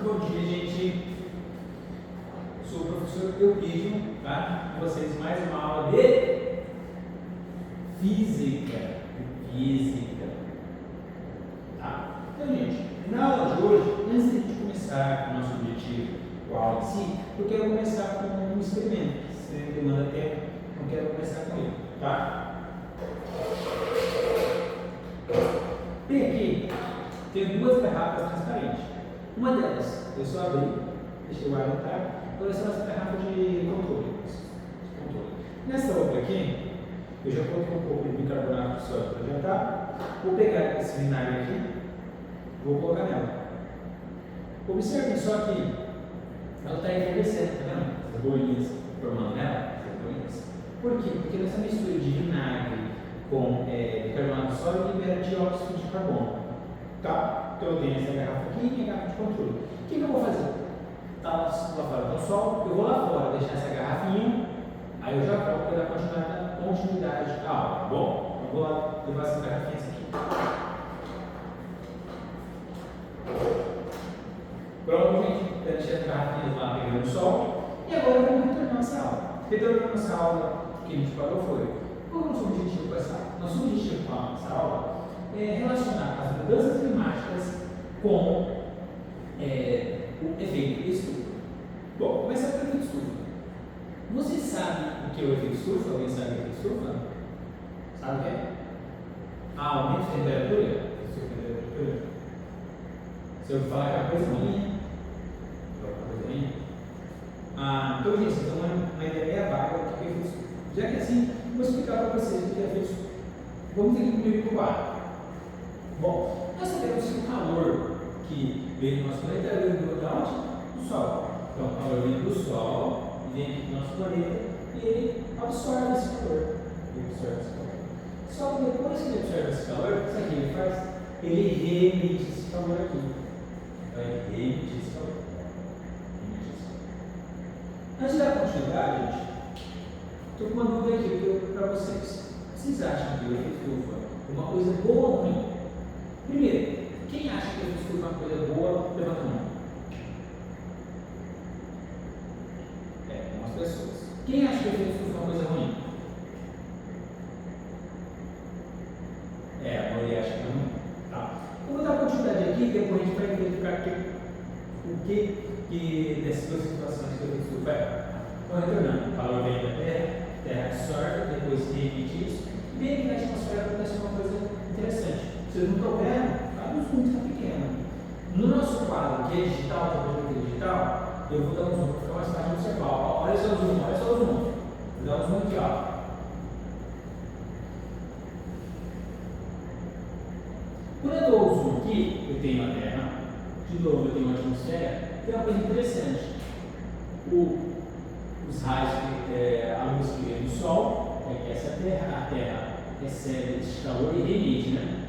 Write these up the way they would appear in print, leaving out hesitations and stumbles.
Bom dia, gente. Eu sou o professor Eupídio, tá? Com vocês mais uma aula de física. Tá? Então, gente, na aula de hoje, antes de a gente começar com o nosso objetivo, com a aula em si, eu quero começar com um experimento. Se demanda tempo, eu quero começar com ele, tá? Tem aqui, tem duas garrafas transparentes. Uma delas, eu só abri, deixei o ar entrar, então são as garrafas de controle. Nessa outra aqui, eu já coloquei um pouco de bicarbonato de sódio para adiantar. Vou pegar esse vinagre aqui, vou colocar nela. Observem só que ela está efervescendo, tá vendo? As bolinhas formando nela, essas bolinhas. Por quê? Porque nessa mistura de vinagre com bicarbonato de sódio libera dióxido de carbono. Tá? Então eu tenho essa garrafa aqui e minha garrafa de controle. O que eu vou fazer? Tá lá fora no sol, eu vou lá fora deixar essa garrafinha, aí eu já volto para dar continuidade à aula, tá bom? Eu vou lá levar essa garrafinha aqui. Pronto, gente, já deixei as garrafinhas lá pegando o sol, e agora vamos retornar essa aula. Retornando essa aula, o que a gente falou foi: qual é o nosso objetivo com essa aula? Nosso objetivo com essa aula é relacionar as mudanças climáticas com o efeito estufa. Bom, começar pelo efeito estufa. Você sabe o que é o efeito estufa? Alguém sabe o que é o efeito estufa? Sabe o que é? Aumento de temperatura? Se eu falar que é uma coisa ruim, então, gente, então uma ideia meia vaga do que é efeito estufa. Já que assim, vou explicar para vocês o que é efeito estufa. Vamos ter que comigo para o ar. Bom, nós sabemos que o calor que vem do nosso planeta vem de onde? Do Sol. Então, o calor vem do Sol, vem aqui do nosso planeta e ele absorve esse calor. Só que depois que ele absorve esse calor, o que ele faz? Ele reemite esse calor aqui. Então, ele reemite esse calor. Antes da continuidade, gente, estou com uma dúvida aqui para vocês. Vocês acham que o efeito estufa é uma coisa boa ou ruim? Primeiro, quem acha que o efeito estufa é uma coisa boa, levanta a mão. Algumas pessoas. Quem acha que o efeito estufa é uma coisa ruim? A maioria acha que é ruim. Tá? Eu vou dar continuidade aqui, depois a gente vai verificar o que dessas duas situações que o efeito estufa é. Então, retornando, o calor vem da Terra, a Terra absorve, depois reemite isso, e bem aqui na atmosfera acontece uma coisa interessante. Vocês não estão vendo? Cada um está pequeno. No nosso quadro, que é digital, que é o projeto digital, eu vou dar um zoom para ficar mais fácil de observar. Olha só o zoom, olha só o zoom. Vou dar um zoom aqui, ó. Quando eu dou o zoom aqui, eu tenho a Terra, de novo eu tenho a atmosfera, tem uma coisa interessante. Os raios, a luz que vem do Sol, que é essa Terra, a Terra recebe esse calor e remite, né?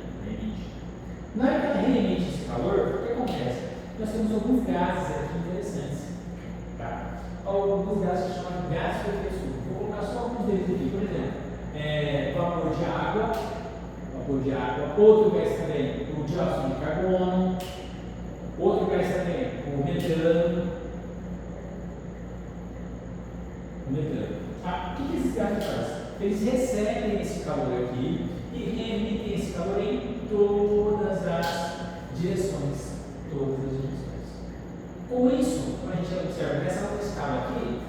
Na hora que ela reemite esse calor, o que acontece? Nós temos alguns gases aqui interessantes. Tá? Alguns gases que chamam de gases de efeito estufa. Vou colocar só alguns deles aqui. Por exemplo, vapor de água, outro gás também, o dióxido de carbono, outro gás também, o metano. O que esses gases fazem? Eles recebem esse calor aqui e reemitem esse calor em todas as direções. Com isso, como a gente observa nessa outra escala aqui,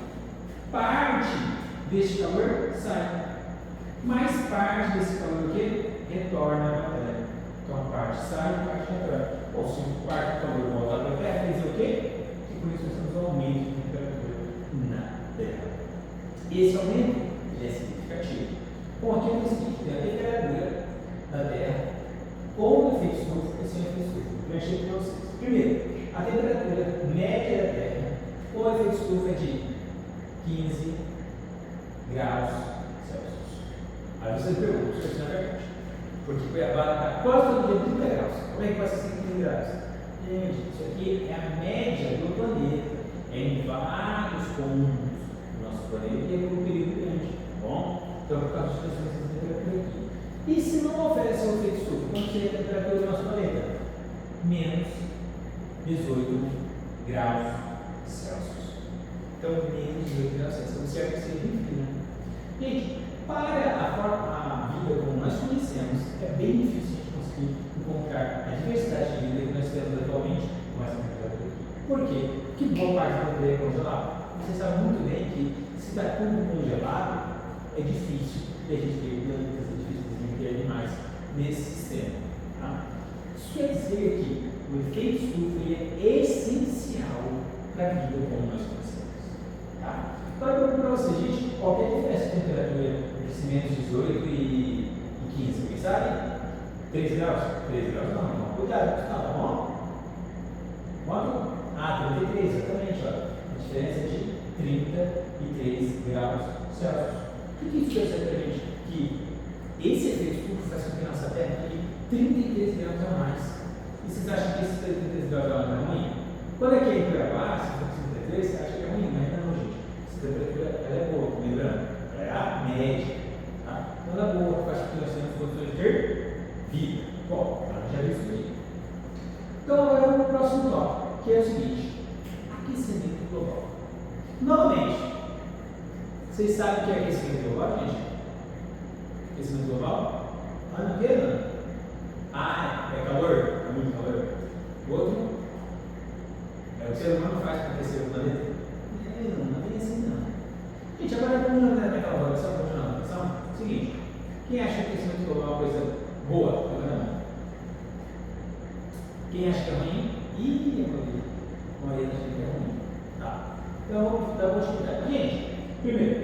parte deste calor sai, mais parte desse calor aqui retorna para a Terra. Então, parte sai, parte retorna. Ou se parte do calor volta para a Terra, quer dizer o quê? Que com isso nós temos um aumento de temperatura na Terra. Esse aumento é significativo. Bom, aqui eu consegui ter a temperatura da Terra com o efeito estufa e sem o efeito estufa. Eu achei para vocês. Primeiro, a temperatura média da Terra com o efeito estufa é de 15 graus Celsius. Aí você pergunta, se isso não é verdade. Porque Cuiabá está quase todo dia 30 graus. Como é que vai ser 15 graus? Gente, isso aqui é a média do planeta. É em vários pontos do nosso planeta e é por um período grande. Tá bom? Então, por causa das questões de temperatura aqui. E se não oferece um efeito estufa, quanto seria a temperatura do nosso planeta? Menos 18 graus Celsius. Então, menos 18 graus Celsius. Observe que seja bem frio, né? Gente, para a vida como nós conhecemos, é bem difícil a gente conseguir encontrar a diversidade de vida que nós temos atualmente com essa temperatura aqui. Por quê? Porque boa parte do mundo é congelado. Você sabe muito bem que se está tudo congelado, é difícil de a gente ter plantas, é difícil de a gente ter animais nesse sistema. Tá? Isso quer dizer que o efeito estufa é essencial para a vida como nós conhecemos. Tá? Então, eu pergunto para vocês, gente, qual é a diferença de temperatura entre menos 18 e 15? Alguém sabe? 13 graus? 13 graus não, cuidado, tá bom? Quanto? 33, exatamente, olha. A diferença é de 33 graus Celsius. O que isso quer dizer para a gente? Que esse efeito estufa faz com que a nossa Terra fique 33 graus a mais. E vocês acham que esses 33 graus a mais é ruim? Quando aqui em Cuiabá, se for 33, você acha que é ruim, mas não, gente. Essa temperatura ela é boa, lembrando, ela é a média. Tá? Então ela é boa, faz com que nós tenhamos condições de ter vida. Bom, já viu isso aí. Então agora vamos para o próximo tópico, que é o seguinte: aquecimento global. Novamente, vocês sabem o que é aquecimento global, gente? Aquecimento global? Ano que ano? É calor? É muito calor. O outro? É o que o ser humano faz para aquecer o planeta? Não é bem assim não. Gente, agora vamos olhar naquela hora, só para continuar a atenção. Seguinte, quem acha que aquecimento global é uma coisa boa? Não. Quem acha que é ruim? A maioria acha que é ruim. Tá? Então, vou explicar. Gente, primeiro,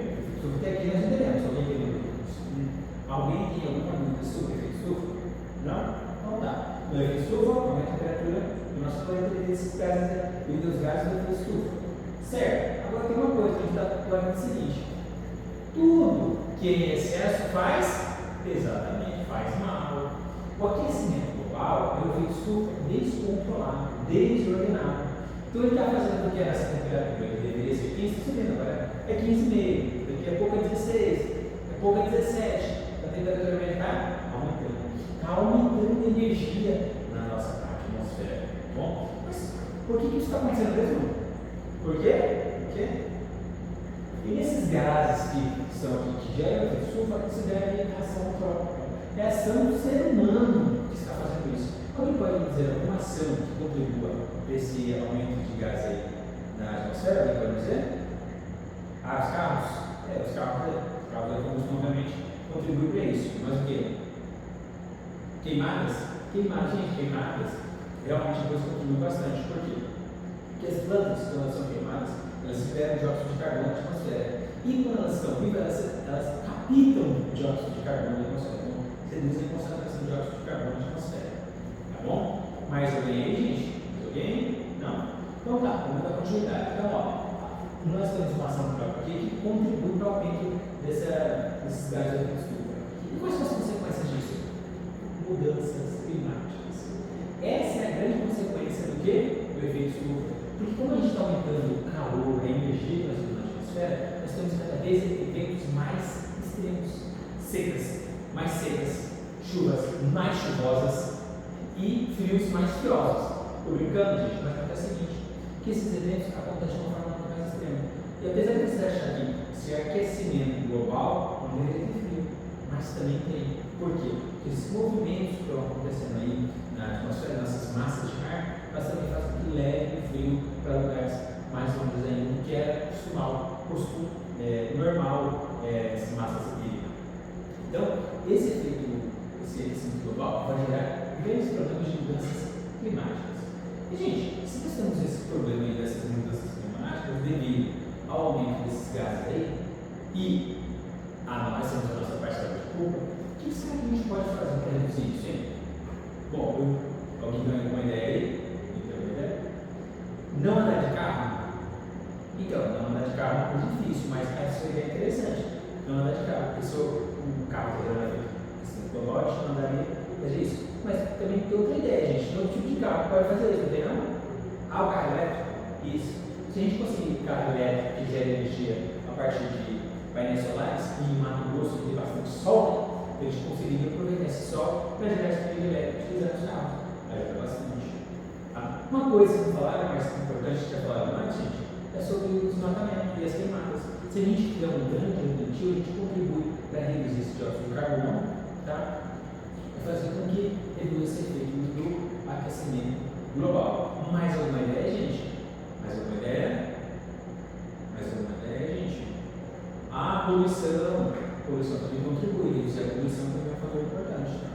até aqui nós entendemos. Alguém tem dúvida? Alguém tem alguma dúvida sobre o efeito estufa? Não? Então tá. O efeito estufa aumenta a temperatura do nosso planeta e dos gases do efeito estufa. Certo? Agora tem uma coisa que a gente está falando: o seguinte: tudo que é em excesso faz, exatamente, faz mal. O aquecimento global é o efeito estufa descontrolado, desordenado. Então ele está fazendo com que essa temperatura que deveria ser 15, está subindo agora, é 15,5, daqui a pouco é 16, daqui a pouco é 17, a temperatura média está aumentando. Está aumentando energia na nossa atmosfera. Bom, mas por que isso está acontecendo mesmo? Por quê? E nesses gases que são aqui, que geram efeito estufa, se deve à reação antrópica. É a ação do ser humano que está fazendo isso. Alguém pode dizer alguma ação que contribua para esse aumento de gás aí na atmosfera? Alguém pode dizer? Os carros? Os carros de combustão obviamente contribuem para isso. Mas o quê? Queimadas, gente, realmente a coisa contribui bastante. Por quê? Porque as plantas, quando elas são queimadas, elas liberam dióxido de carbono na atmosfera. E quando elas estão vivas, elas captam dióxido de carbono na atmosfera. Então, reduzem a concentração de dióxido de carbono na atmosfera. Tá bom? Mais alguém aí, gente? Mais alguém? Não? Então tá, vamos dar continuidade. Então, nós temos uma ação própria aqui que contribui para o aumento desses gases de efeito estufa. E quais são as consequências disso? Mudanças climáticas. Essa é a grande consequência do quê? Do efeito estufa. Porque como a gente está aumentando o calor, a energia que nós temos na atmosfera, nós temos cada vez eventos mais extremos, mais secas, chuvas mais chuvosas e frios mais friosos. Estou brincando, gente, mas acontece o seguinte: que esses eventos acontecem de uma forma muito mais extrema. E apesar de você achar que se é aquecimento global, não deveria ter frio, mas também tem. Por quê? Porque esses movimentos que estão acontecendo aí na atmosfera, nessas massas de ar, elas também fazem com que leve o frio para lugares mais longe ainda, que era normal essas massas aqui. Então, esse aquecimento global vai gerar grandes problemas de mudanças climáticas. E, gente, se nós temos esse problema aí dessas mudanças climáticas devido ao aumento desses gases aí, e nós temos a nossa parcela de culpa, o que será que a gente pode fazer para reduzir isso, hein? Bom, alguém tem alguma ideia aí? Não andar de carro? Então, não andar de carro é uma coisa difícil, mas essa ideia é interessante. Não andar de carro, porque se um carro global, a gente não andaria fazer isso. Mas também tem outra ideia, gente. Tem outro tipo de carro que pode fazer isso, não tem não? O carro elétrico? Isso. Se a gente conseguir carro elétrico que gera energia a partir de painéis solares, e em Mato Grosso tem bastante sol, a gente conseguiria aproveitar esse sol para gerar essa energia elétrica utilizando os carros. Ajuda bastante. Tá? Uma coisa que falaram, mas importante que eu falado antes, gente, é sobre o desmatamento e as queimadas. Se a gente tiver um grande plantio, a gente contribui para reduzir esse dióxido de carbono, tá? E fazer com que reduz esse efeito do aquecimento global. Mais alguma ideia, gente? Mais alguma ideia? Mais alguma ideia, gente? A poluição. A poluição também contribui, isso, e a poluição também é um fator importante. Tá?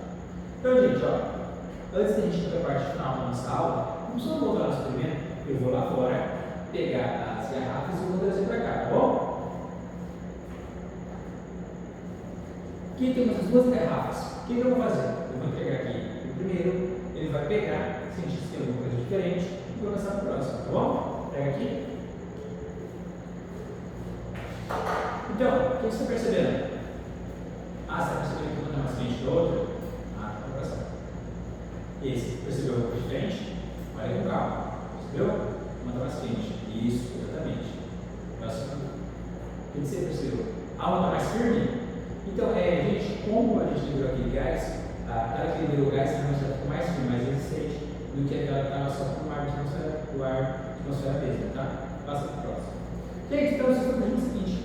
Então, gente, ó, antes da gente ir para a parte final da nossa aula, vamos só voltar no experimento. Eu vou lá fora pegar as garrafas e vou trazer para cá, tá bom? Aqui temos as duas garrafas. O que eu vou fazer? Eu vou entregar aqui o primeiro, ele vai pegar, sentir se tem alguma coisa diferente, e vou passar para o próximo, tá bom? Pega aqui. Então, o que você está percebendo? Ah, você está percebendo que um está mais quente que o outro? Ah, tá passando. Esse, percebeu alguma coisa diferente? Olha com calma. Percebeu? Uma está mais quente. Isso, exatamente. Próximo. O que você percebeu? A uma está mais firme? Então, gente, como a gente liberou aquele gás, aquela que liberou o gás realmente ela ficou mais firme, mais resistente do que aquela que estava só com o ar de atmosfera mesmo, tá? Passa para o próximo. Gente, então vocês estão vendo o seguinte,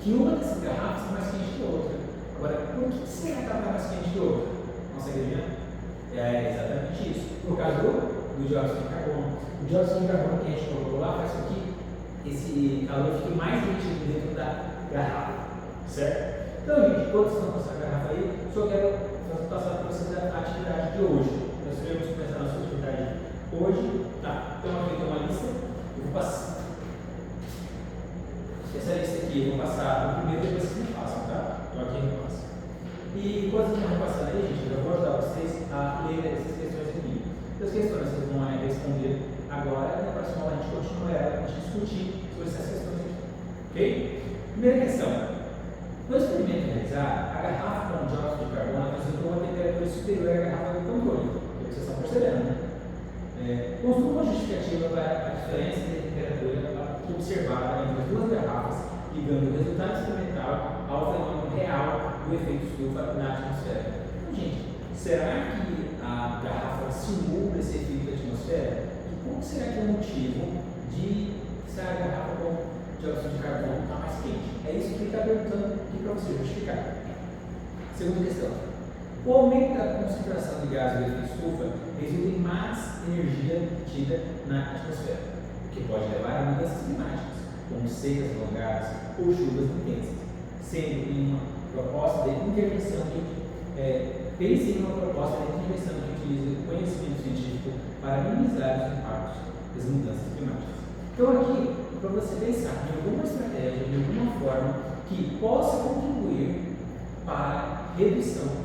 que uma dessas garrafas está mais quente que a outra. Agora, por que será que ela está mais quente que a outra? Consegue adivinhar? É exatamente isso. Por causa do dióxido de carbono. O dióxido de carbono que a gente colocou lá faz com que esse calor fique mais retido dentro da garrafa, certo? Então, gente, quando vocês vão passar a garrafa aí, só quero passar para vocês a atividade de hoje. Nós iremos começar a nossa atividade hoje, tá? Então, aqui tem uma lista, eu vou passar. Essa lista aqui eu vou passar no primeiro, depois vocês me passam, tá? Então, aqui eu passo. E quando vocês vão passando aí, gente, eu vou ajudar vocês a ler essas questões comigo. Essas questões vocês vão responder agora e na próxima aula a gente continua ela, a gente discutir sobre essas questões aqui. Ok? Primeira questão. No experimento realizado, a garrafa com dióxido de carbono apresentou uma temperatura superior à garrafa do controle, que vocês estão percebendo, né? Construa uma justificativa para a diferença de temperatura observada entre as duas garrafas, ligando o resultado experimental ao fenômeno real do efeito estufa na atmosfera. Então, gente, será que a garrafa simula esse efeito da atmosfera? E qual será que é o motivo de ser a garrafa com dióxido de carbono está mais quente? É isso que ele está perguntando aqui para você justificar. Segunda questão. O aumento da concentração de gás do efeito estufa resulta em mais energia obtida na atmosfera, o que pode levar a mudanças climáticas, como secas prolongadas ou chuvas intensas, sendo em uma proposta de intervenção pense em uma proposta de intervenção que utiliza o conhecimento científico para minimizar os impactos das mudanças climáticas. Então, aqui, para você pensar em alguma estratégia, de alguma forma que possa contribuir para a redução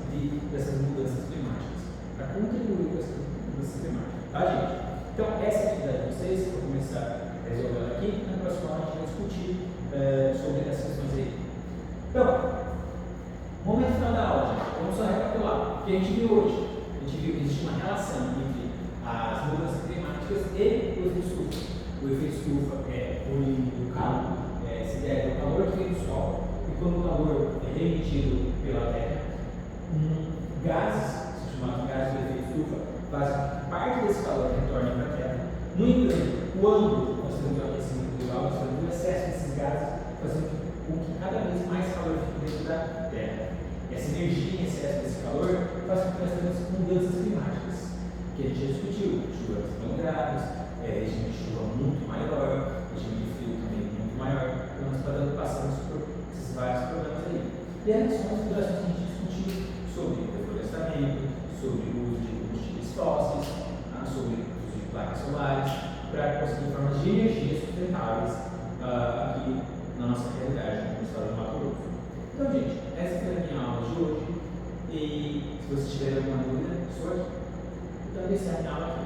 dessas mudanças climáticas, para contribuir com essas mudanças climáticas, tá, gente? Então, essa é a atividade de vocês, eu vou começar a resolver ela aqui, na próxima aula a gente vai discutir sobre essas questões aí. Então, momento final da aula, gente, vamos só recapitular o que a gente viu hoje. A gente viu que existe uma relação entre as mudanças climáticas e o efeito estufa. O efeito estufa é o calor, se deve ao calor que vem do Sol, e quando o calor é emitido pela Terra, gases, chamados gases do efeito estufa, fazem com que parte desse calor retorne para a Terra. No entanto, quando nós temos o aquecimento global, nós temos o excesso desses gases, fazendo com que cada vez mais calor fique dentro da Terra. Essa energia em excesso desse calor faz com que nós tenhamos mudanças climáticas, que a gente já discutiu, chuvas prolongadas, regime de chuva muito maior, regime de frio também muito maior, então nós passamos por esses vários problemas aí. E as considerações que a gente discutiu sobre reflorestamento, sobre o uso de combustíveis fósseis, sobre o uso de placas solares, para conseguir formas de energia sustentáveis aqui na nossa realidade, no estado do Mato Grosso. Então, gente, essa foi a minha aula de hoje, e se vocês tiverem alguma dúvida, sou aqui. Então, essa é a minha aula aqui.